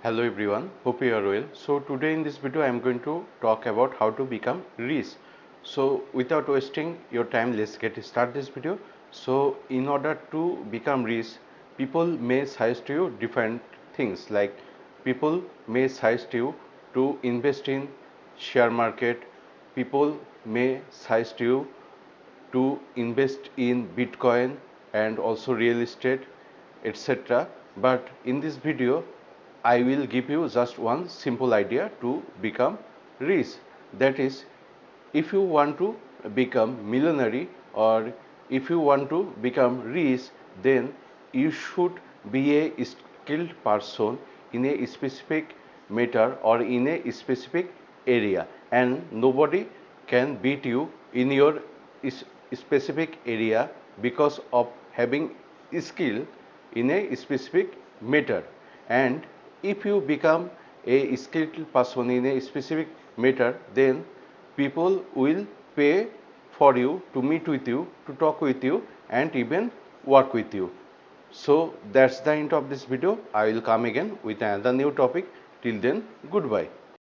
Hello everyone, hope you are well. So today in this video I am going to talk about how to become rich. So without wasting your time, let's get start this video. So in order to become rich, people may suggest you different things, like people may suggest you to invest in share market, people may suggest you to invest in Bitcoin and also real estate, etc. But in this video I will give you just one simple idea to become rich. That is, if you want to become millionaire or if you want to become rich, then you should be a skilled person in a specific matter or in a specific area, and nobody can beat you in your specific area because of having skill in a specific matter. And if you become a skilled person in a specific matter, then people will pay for you to meet with you, to talk with you, and even work with you. So that's the end of this video. I will come again with another new topic. Till then, goodbye.